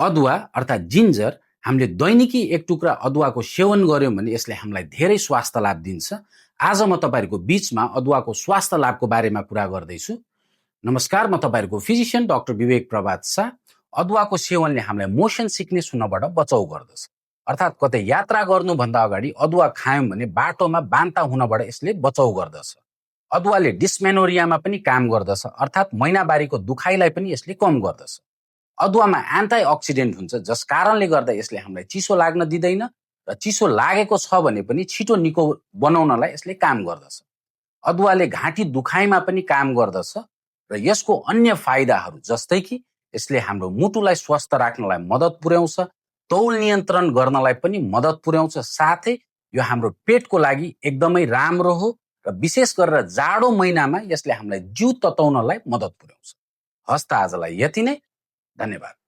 अदुवा अर्थात् जिन्जर हामीले दैनिकी एक टुक्रा अदुवाको सेवन गर्यौं भने यसले हामीलाई धेरै स्वास्थ्य लाभ दिन्छ। आज म तपाईहरुको बीचमा अदुवाको स्वास्थ्य लाभको बारेमा कुरा गर्दैछु। नमस्कार, म तपाईहरुको फिजिशियन डाक्टर विवेक प्रभात शाह। अदुवाको सेवनले हामीलाई मोसन सिकनेस हुनबाट बचाउ गर्दछ। अर्थात् कतै यात्रा गर्नुभन्दा अगाडि अदुवा खायौं भने बाटोमा बान्ता हुनबाट यसले बचाउ गर्दछ। अदुवाले डिस्मेनोरियामा पनि काम गर्दछ, अर्थात् महिनावारीको दुखाइलाई पनि यसले कम गर्दछ। अदुवामा एन्टाइअक्सिडेन्ट हुन्छ, जस कारणले गर्दा यसले हामीलाई चिसो लाग्न दिदैन र चिसो लागेको छ भने पनि छिटो निको बनाउनलाई यसले काम गर्दछ। अदुवाले घाँटी दुखाइमा पनि काम गर्दछ र यसको अन्य फाइदाहरू जस्तै कि यसले हाम्रो मुटुलाई स्वस्थ राख्नलाई मद्दत पुर्याउँछ, तौल नियन्त्रण गर्नलाई पनि मद्दत पुर्याउँछ, साथै यो हाम्रो पेटको लागि एकदमै राम्रो हो र विशेष गरेर जाडो महिनामा यसले हामीलाई जिउ तताउनलाई मद्दत पुर्याउँछ। हस्त आजलाई यति नै। धन्यवाद।